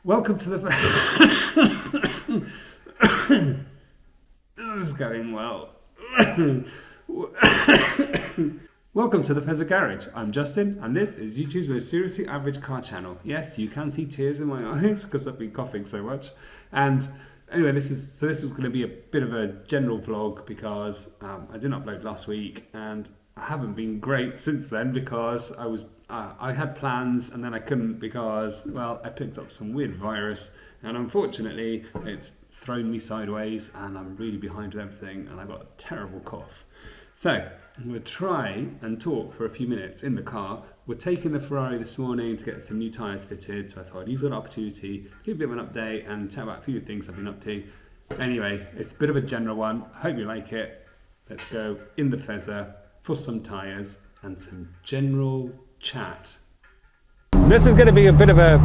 Welcome to the... This is going well. Welcome to the Fezzer Garage. I'm Justin, and this is YouTube's most seriously average car channel. Yes, you can see tears in my eyes because I've been coughing so much. And anyway, this was going to be a bit of a general vlog because I didn't upload last week, and I haven't been great since then because I had plans and then I couldn't because, well, I picked up some weird virus, and unfortunately it's thrown me sideways and I'm really behind with everything, and I've got a terrible cough. So I'm going to try and talk for a few minutes in the car. We're taking the Ferrari this morning to get some new tyres fitted, so I thought I'd use that opportunity, give a bit of an update and chat about a few things I've been up to. Anyway, it's a bit of a general one. Hope you like it. Let's go in the Fezzer for some tyres and some general chat. This is going to be a bit of a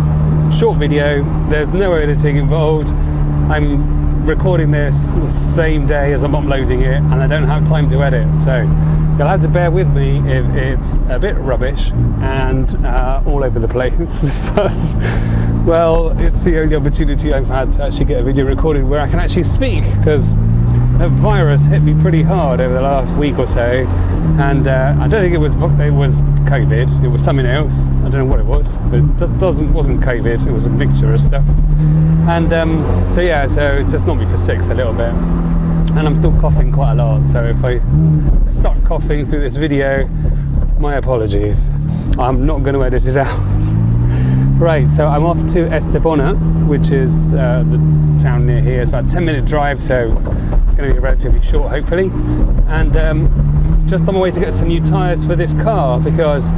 short video. There's no editing involved. I'm recording this the same day as I'm uploading it, and I don't have time to edit, so you'll have to bear with me if it's a bit rubbish and all over the place. But, well, it's the only opportunity I've had to actually get a video recorded where I can actually speak, because the virus hit me pretty hard over the last week or so, and I don't think it was COVID. It was something else. I don't know what it was, but it wasn't COVID. It was a mixture of stuff. And so it just knocked me for six a little bit, and I'm still coughing quite a lot. So if I start coughing through this video, my apologies. I'm not going to edit it out. Right, so I'm off to Estepona, which is the town near here. It's about a 10-minute drive, so it's going to be relatively short, hopefully. And just on my way to get some new tyres for this car, because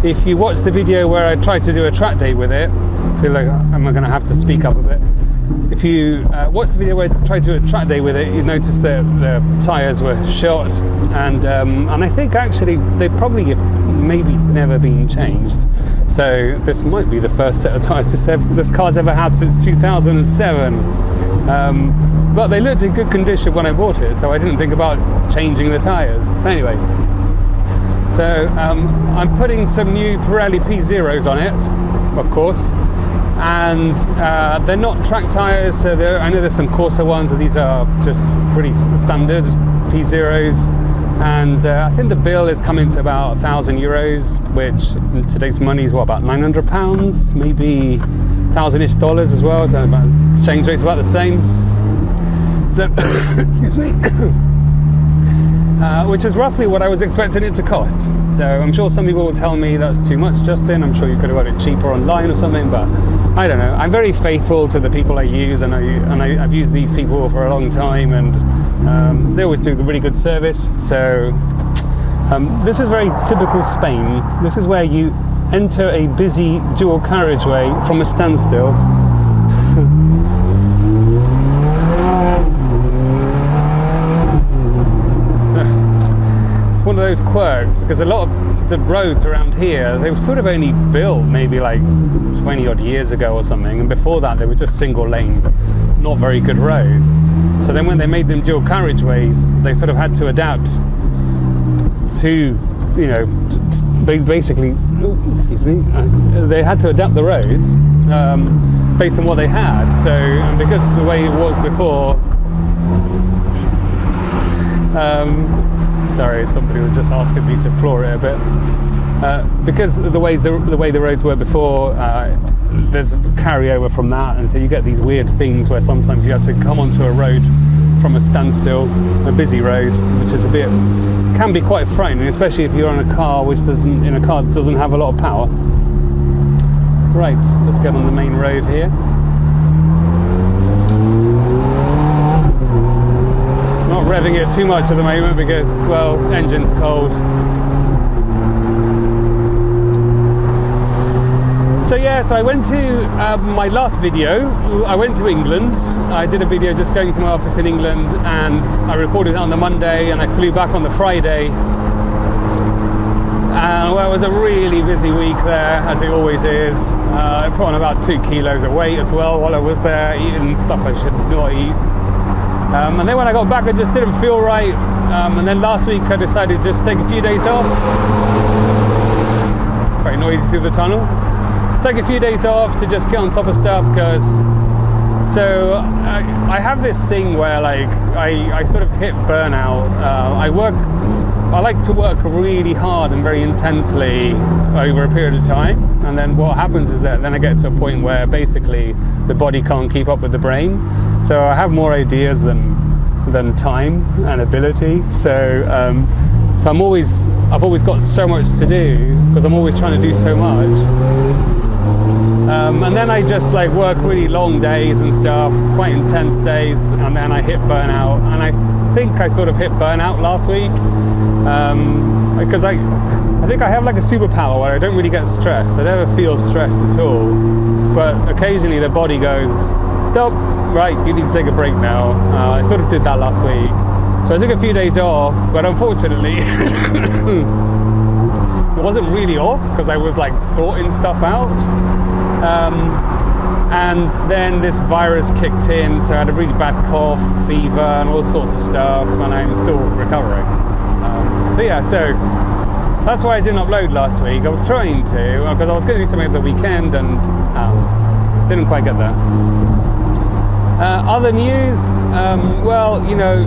if you watch the video where I tried to do a track day with it, I feel like I'm going to have to speak up a bit. If you watch the video where I tried to do a track day with it, you notice that the tyres were shot, and I think actually they probably have maybe never been changed. So this might be the first set of tyres this car's ever had since 2007. But they looked in good condition when I bought it, so I didn't think about changing the tyres. Anyway, so I'm putting some new Pirelli P0s on it, of course, and they're not track tyres, so I know there's some Corsa ones, and these are just pretty standard P0s. And I think the bill is coming to about €1,000, which in today's money is about £900, maybe $1,000-ish as well. So exchange rate's about the same. So, excuse me, which is roughly what I was expecting it to cost. So I'm sure some people will tell me that's too much, Justin. I'm sure you could have got it cheaper online or something, but I don't know. I'm very faithful to the people I use, and I've used these people for a long time, and they always do a really good service. So this is very typical Spain. This is where you enter a busy dual carriageway from a standstill. One of those quirks, because a lot of the roads around here, they were sort of only built maybe like 20 odd years ago or something, and before that they were just single lane, not very good roads. So then when they made them dual carriageways, they sort of had to adapt to, basically, they had to adapt the roads based on what they had. So, and because the way it was before, sorry, somebody was just asking me to floor it a bit. Because the way the roads were before, there's a carryover from that, and so you get these weird things where sometimes you have to come onto a road from a standstill, a busy road, which is can be quite frightening, especially if you're on a car that doesn't have a lot of power. Right, let's get on the main road here. Not revving it too much at the moment because, well, engine's cold. So I went to my last video. I went to England. I did a video just going to my office in England, and I recorded it on the Monday, and I flew back on the Friday. And well, it was a really busy week there, as it always is. I put on about 2 kilos of weight as well while I was there, eating stuff I should not eat. And then when I got back, I just didn't feel right. And then last week I decided to just take a few days off. Very noisy through the tunnel. take a few days off to just get on top of stuff, because so I have this thing where like I sort of hit burnout. I like to work really hard and very intensely over a period of time, and then what happens is that then I get to a point where basically the body can't keep up with the brain. So I have more ideas than time and ability. So I've always got so much to do because I'm always trying to do so much. And then I just like work really long days and stuff, quite intense days, and then I hit burnout. And I think I sort of hit burnout last week, because I think I have like a superpower where I don't really get stressed. I never feel stressed at all, but occasionally the body goes, stop, right, you need to take a break now. I sort of did that last week. So I took a few days off, but unfortunately it wasn't really off because I was like sorting stuff out. And then this virus kicked in, so I had a really bad cough, fever, and all sorts of stuff, and I'm still recovering. So that's why I didn't upload last week. I was trying to, because I was going to do something over the weekend, and didn't quite get there. Other news, well, you know,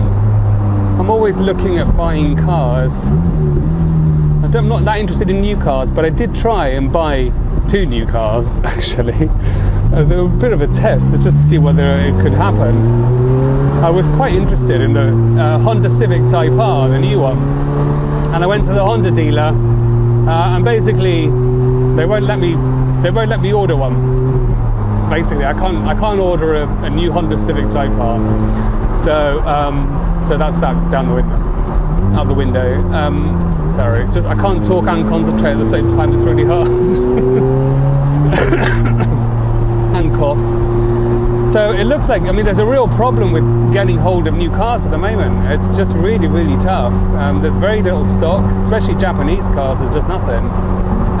I'm always looking at buying cars. I'm not that interested in new cars, but I did try and buy 2 new cars, actually. They were a bit of a test, just to see whether it could happen. I was quite interested in the Honda Civic Type R, the new one. And I went to the Honda dealer, and basically they won't let me order one. Basically, I can't order a new Honda Civic Type R. So that's that down the window. Out the window. Sorry, just I can't talk and concentrate at the same time. It's really hard. And cough. So it looks like, I mean, there's a real problem with getting hold of new cars at the moment. It's just really, really tough. There's very little stock, especially Japanese cars. There's just nothing.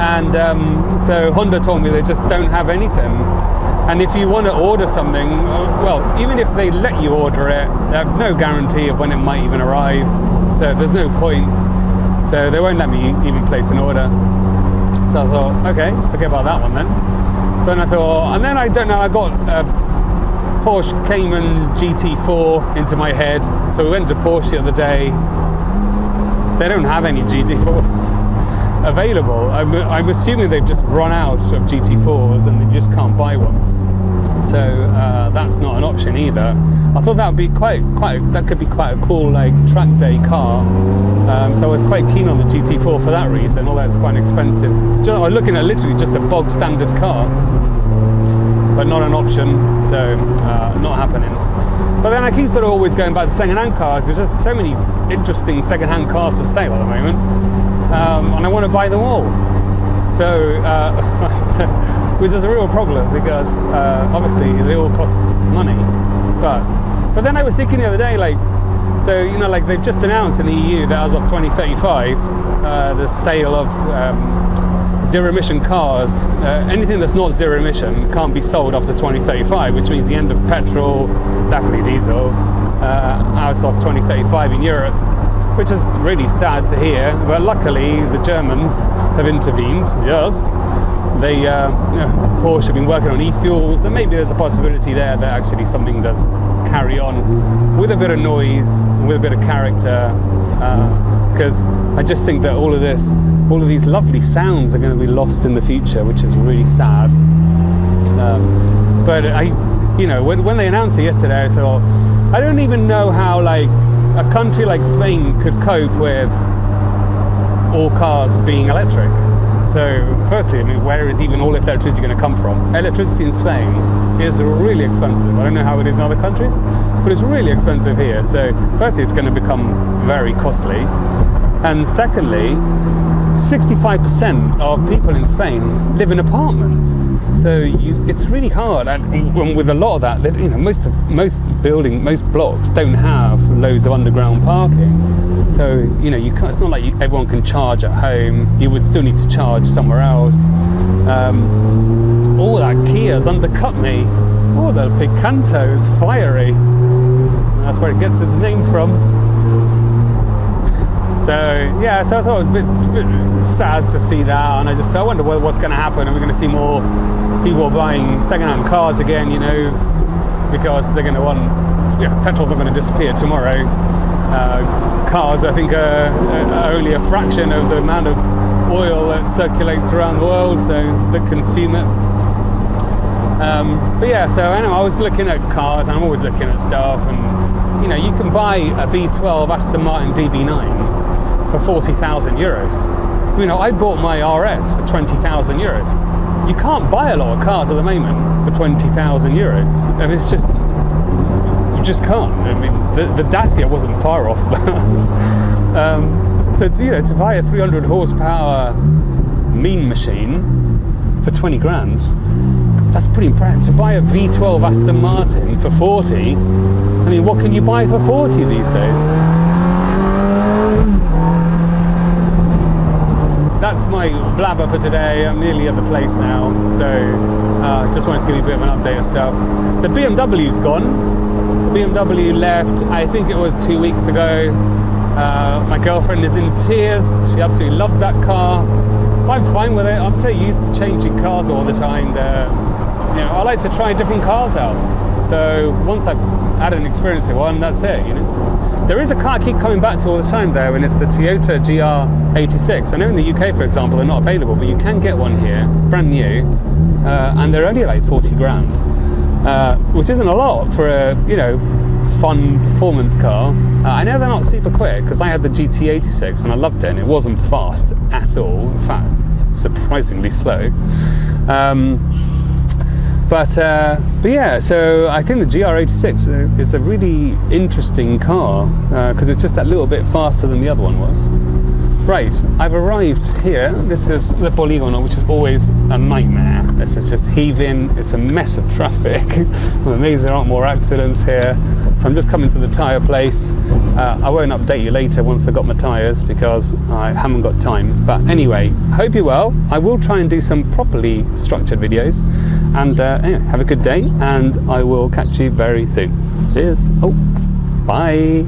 And so Honda told me they just don't have anything. And if you want to order something, well, even if they let you order it, they have no guarantee of when it might even arrive. So there's no point. So they won't let me even place an order. So I thought, okay, forget about that one then. So then I thought, and then I don't know, I got a Porsche Cayman GT4 into my head. So we went to Porsche the other day. They don't have any GT4s available. I'm assuming they've just run out of GT4s and you just can't buy one. So that's not an option either. I thought that would be that could be quite a cool like track day car. So I was quite keen on the GT4 for that reason, although it's quite expensive. I was looking at literally just a bog standard car, but not an option, so not happening. But then I keep sort of always going back to second-hand cars because there's so many interesting second-hand cars for sale at the moment, and I want to buy them all. So, which is a real problem because obviously it all costs money. But then I was thinking the other day, like, so you know, like they've just announced in the EU that as of 2035, the sale of zero-emission cars, anything that's not zero-emission can't be sold after 2035, which means the end of petrol, definitely diesel, as of 2035 in Europe. Which is really sad to hear, but luckily the Germans have intervened. Yes, they Porsche have been working on e-fuels, and maybe there's a possibility there that actually something does carry on with a bit of noise, with a bit of character, because I just think that all of these lovely sounds are going to be lost in the future, which is really sad. But when they announced it yesterday, I thought, I don't even know how like a country like Spain could cope with all cars being electric. So firstly, I mean, where is even all this electricity going to come from? Electricity in Spain is really expensive. I don't know how it is in other countries, but it's really expensive here. So firstly, it's going to become very costly. And secondly, 65% of people in Spain live in apartments. So it's really hard. And with a lot of that, you know, most blocks don't have loads of underground parking. So, you know, it's not like everyone can charge at home. You would still need to charge somewhere else. All that Kia's undercut me. Oh, the Picanto's fiery. That's where it gets its name from. So yeah, so I thought it was a bit sad to see that, and I wonder what's going to happen. Are we going to see more people buying second-hand cars again? You know, because they're going to want, you know, petrol's not going to disappear tomorrow. Cars, I think, are only a fraction of the amount of oil that circulates around the world, so that consume it. But yeah, so anyway, I was looking at cars, and I'm always looking at stuff, and you know, you can buy a V12 Aston Martin DB9 for 40,000 euros. You know, I bought my RS for 20,000 euros. You can't buy a lot of cars at the moment for 20,000 euros. I mean, it's just, you just can't. I mean, the Dacia wasn't far off that. So, you know, to buy a 300 horsepower mean machine for 20 grand, that's pretty impressive. To buy a V12 Aston Martin for 40, I mean, what can you buy for 40 these days? That's my blabber for today. I'm nearly at the place now, so just wanted to give you a bit of an update of stuff. The BMW's gone. The BMW left, I think it was 2 weeks ago. My girlfriend is in tears. She absolutely loved that car. I'm fine with it. I'm so used to changing cars all the time that, you know, I like to try different cars out. So once I've had an experience with one, that's it, you know. There is a car I keep coming back to all the time though, and it's the Toyota GR86. I know in the UK, for example, they're not available, but you can get one here, brand new, and they're only like 40 grand, which isn't a lot for a, you know, fun performance car. I know they're not super quick, because I had the GT86 and I loved it, and it wasn't fast at all. In fact, surprisingly slow. But yeah, so I think the GR86 is a really interesting car, because it's just that little bit faster than the other one was. Right, I've arrived here. This is the Poligono, which is always a nightmare. This is just heaving, it's a mess of traffic. I'm amazed there aren't more accidents here. So I'm just coming to the tyre place. I won't update you later once I've got my tyres, because I haven't got time. But anyway, hope you're well. I will try and do some properly structured videos. And anyway, have a good day, and I will catch you very soon. Cheers. Oh, bye.